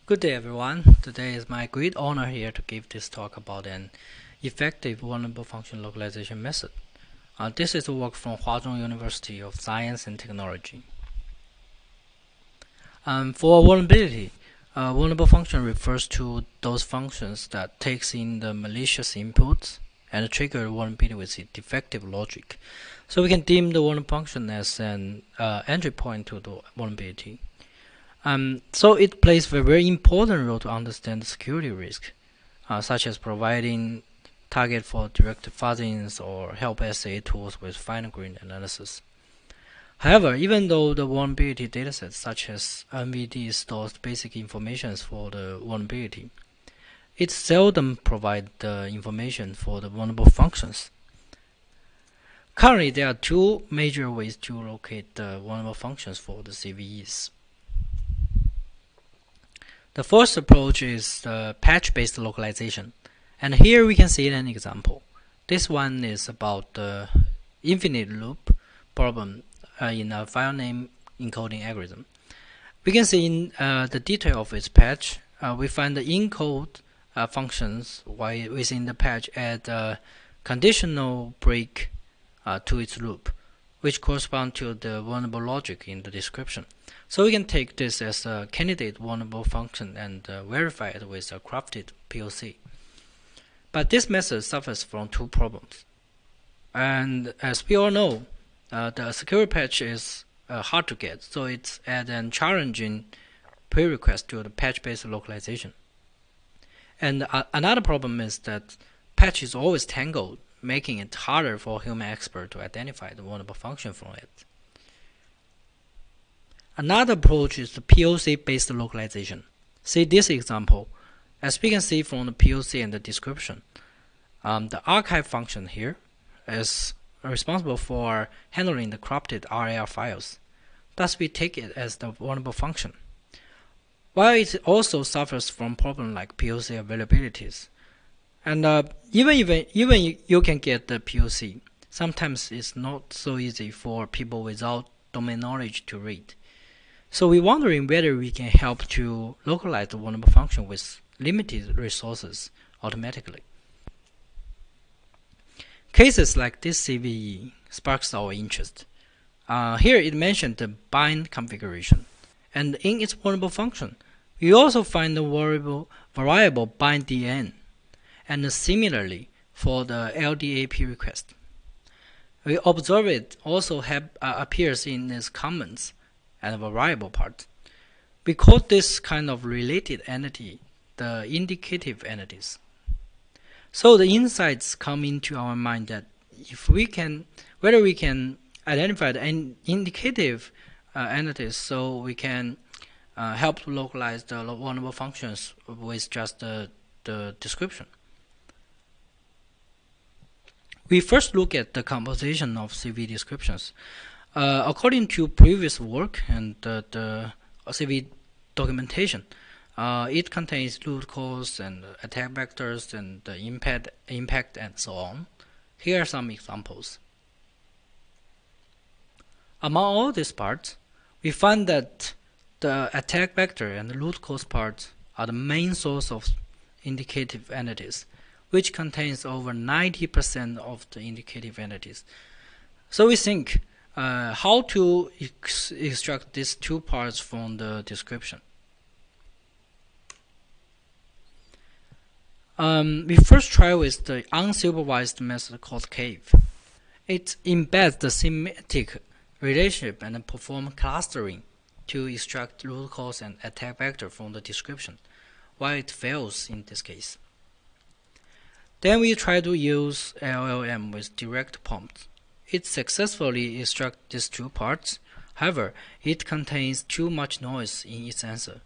Good day everyone. Today is my great honor here to give this talk about an effective vulnerable function localization method. This is a work from Huazhong University of Science and Technology. For vulnerability, vulnerable function refers to those functions that takes in the malicious inputs and trigger vulnerability with defective logic. So we can deem the vulnerable function as an entry point to the vulnerability. So it plays a very important role to understand the security risk, such as providing target for direct fuzzing or help SA tools with fine-grained analysis. However, even though the vulnerability datasets such as NVD stores basic information for the vulnerability, it seldom provides the information for the vulnerable functions. Currently, there are two major ways to locate the vulnerable functions for the CVEs. The first approach is the patch-based localization, and here we can see an example. This one is about the infinite loop problem in a file name encoding algorithm. We can see in the detail of its patch, we find the encode functions while within the patch add a conditional break to its loop, which corresponds to the vulnerable logic in the description. So we can take this as a candidate vulnerable function and verify it with a crafted POC. But this method suffers from two problems. And as we all know, the security patch is hard to get, so it's a challenging prerequisite to the patch-based localization. And another problem is that patch is always tangled, making it harder for a human expert to identify the vulnerable function from it. Another approach is the POC-based localization. See this example. As we can see from the POC and the description, the archive function here is responsible for handling the corrupted RAR files. Thus, we take it as the vulnerable function. While it also suffers from problems like POC availabilities, and even you can get the POC, sometimes it's not so easy for people without domain knowledge to read. So we're wondering whether we can help to localize the vulnerable function with limited resources automatically. Cases like this CVE sparks our interest. Here it mentioned the bind configuration, and in its vulnerable function, we also find the variable bind dn, and similarly for the LDAP request. We observe it also appears in its comments and variable part. We call this kind of related entity the indicative entities. So the insights come into our mind that whether we can identify the indicative entities, so we can help to localize the vulnerable functions with just the description. We first look at the composition of CV descriptions. According to previous work and the CV documentation, it contains root cause and attack vectors and the impact and so on. Here are some examples. Among all these parts, we find that the attack vector and the root cause parts are the main source of indicative entities, which contains over 90% of the indicative entities. So we think how to extract these two parts from the description. We first try with the unsupervised method called cave. It embeds the semantic relationship and perform clustering to extract root cause and attack vector from the description, while it fails in this case. Then we try to use LLM with direct prompts. It successfully extracts these two parts. However, it contains too much noise in its answer.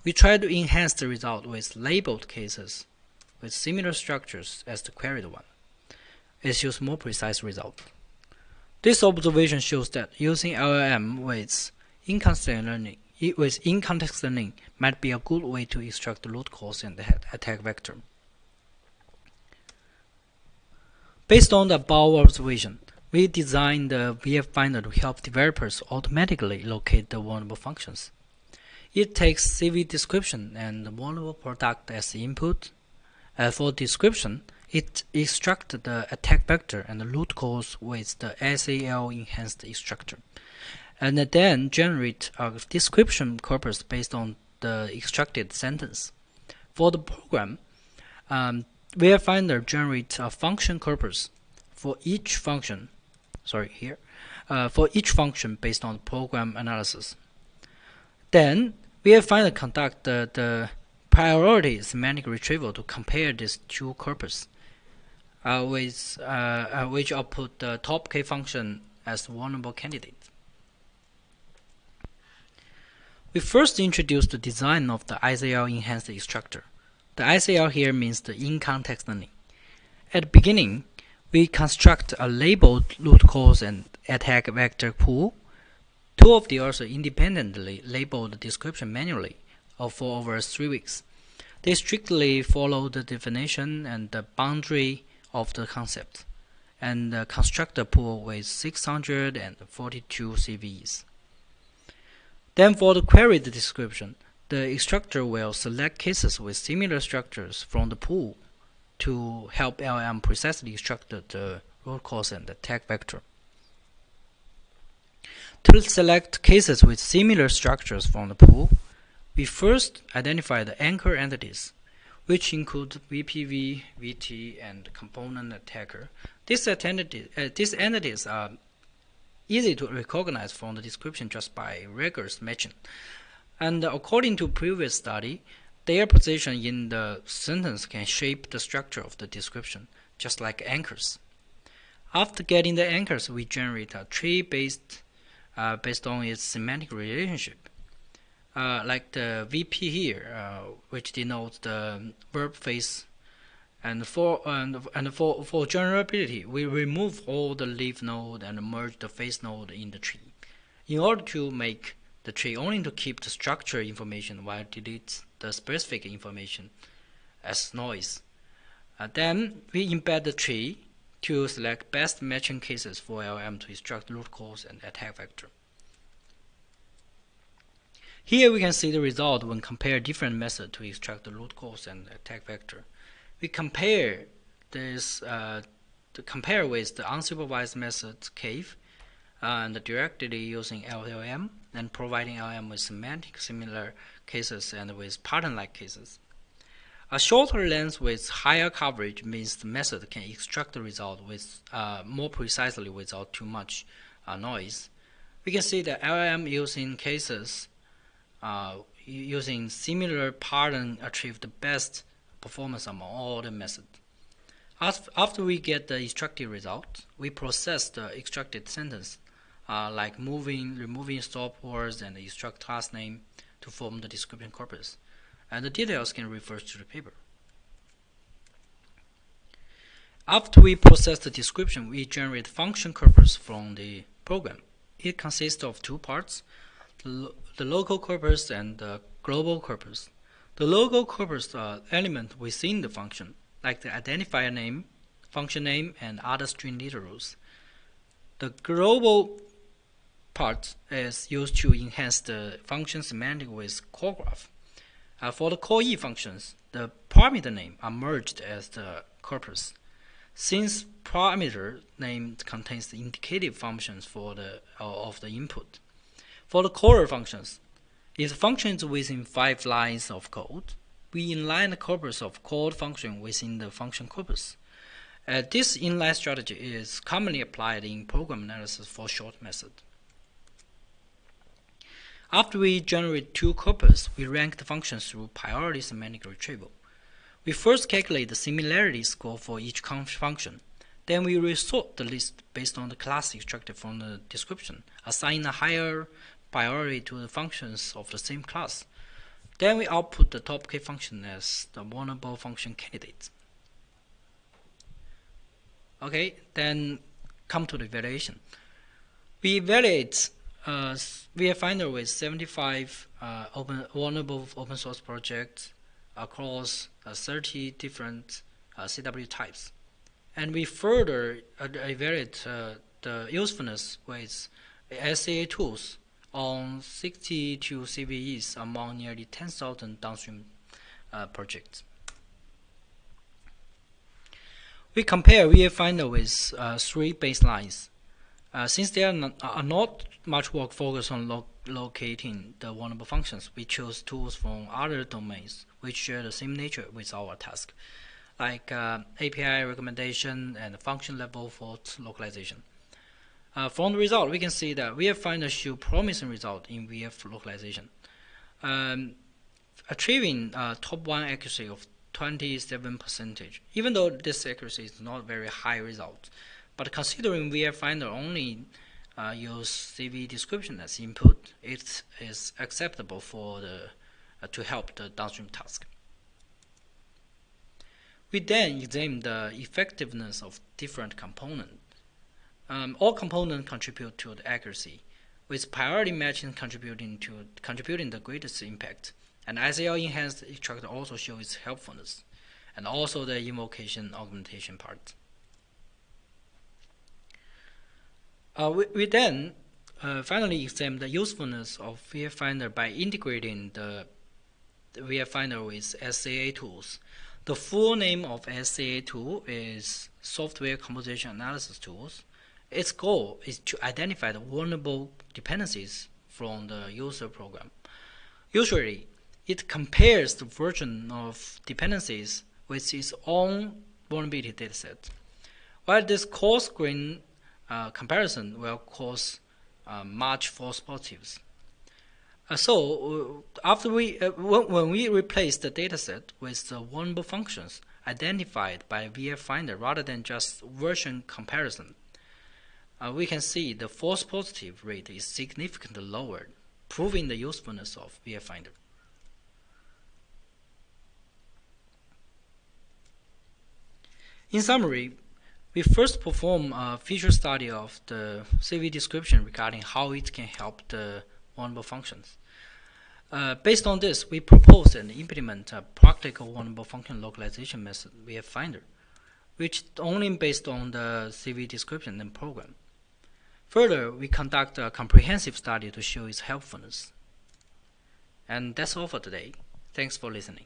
We try to enhance the result with labeled cases with similar structures as the queried one. It shows more precise result. This observation shows that using LLM with in-context learning might be a good way to extract the root cause and the attack vector. Based on the above observation, we designed the VFFinder to help developers automatically locate the vulnerable functions. It takes CVEDescription and vulnerable product as input. For description, it extracts the attack vector and the root cause with the SAL enhanced extractor, and then generate a description corpus based on the extracted sentence. For the program, VFFinder generates a function corpus for each function. For each function based on the program analysis. Then VFFinder conduct the priority semantic retrieval to compare these two corpus, which output the top K function as vulnerable candidate. We first introduced the design of the ICL enhanced extractor. The ICL here means the in-context learning. At the beginning, we construct a labeled root cause and attack vector pool. Two of the also independently labeled the description manually for over 3 weeks. They strictly follow the definition and the boundary of the concept, and construct a pool with 642 CVEs. Then for the queried description, the extractor will select cases with similar structures from the pool to help LLM precisely extract the root cause and attack vector. To select cases with similar structures from the pool, we first identify the anchor entities, which include VPV, VT, and component attacker. These entities are easy to recognize from the description just by rigorous matching. And according to previous study, their position in the sentence can shape the structure of the description, just like anchors. After getting the anchors, we generate a tree based on its semantic relationship, like the VP here, which denotes the verb phrase. And for generality, we remove all the leaf node and merge the face node in the tree, in order to make the tree only to keep the structure information while delete the specific information as noise. Then we embed the tree to select best matching cases for LLM to extract root cause and attack vector. Here we can see the result when compare different methods to extract the root cause and attack vector. We compare this compare with the unsupervised method cave and directly using LLM and providing LLM with semantic similar cases and with pattern-like cases. A shorter length with higher coverage means the method can extract the result with more precisely without too much noise. We can see that LLM using cases using similar pattern achieve the best performance among all the methods. After we get the extracted result, we process the extracted sentence, like removing stop words and extract class name to form the description corpus. And the details can refer to the paper. After we process the description, we generate function corpus from the program. It consists of two parts, the local corpus and the global corpus. The local corpus are elements within the function, like the identifier name, function name, and other string literals. The global part is used to enhance the function semantic with call graph. For the call E functions, the parameter name are merged as the corpus. Since parameter name contains the indicative functions of the input. For the caller functions, if the function is within 5 lines of code, we inline the corpus of called function within the function corpus. This inline strategy is commonly applied in program analysis for short method. After we generate two corpus, we rank the functions through priority semantic retrieval. We first calculate the similarity score for each function. Then we resort the list based on the class extracted from the description, assign a higher priority to the functions of the same class. Then we output the top K function as the vulnerable function candidate. Okay, then come to the evaluation. We evaluate VFFinder with 75 vulnerable open source projects across 30 different CW types. And we further evaluate the usefulness with SAA tools on 62 CVEs among nearly 10,000 downstream projects. We compare VFFinder with 3 baselines. Since there are not much work focused on locating the vulnerable functions, we chose tools from other domains which share the same nature with our task, like API recommendation and function level fault localization. From the result, we can see that VFFinder show promising result in VF localization, achieving top 1 accuracy of 27%. Even though this accuracy is not very high result, but considering VFFinder only use CVEDescription as input, it is acceptable for to help the downstream task. We then examine the effectiveness of different components. All components contribute to the accuracy, with priority matching contributing the greatest impact. And SAL enhanced extractor also shows its helpfulness, and also the invocation augmentation part. We then finally examine the usefulness of VFFinder by integrating the VFFinder with SAA tools. The full name of SAA tool is Software Composition Analysis Tools. Its goal is to identify the vulnerable dependencies from the user program. Usually, it compares the version of dependencies with its own vulnerability dataset. While this coarse-grained comparison will cause much false positives. So after when we replace the dataset with the vulnerable functions identified by VFFinder rather than just version comparison, we can see the false positive rate is significantly lowered, proving the usefulness of VFFinder. In summary, we first perform a feature study of the CVEDescription regarding how it can help the vulnerable functions. Based on this, we propose and implement a practical vulnerable function localization method VFFinder, which is only based on the CVEDescription and program. Further, we conduct a comprehensive study to show its helpfulness. And that's all for today. Thanks for listening.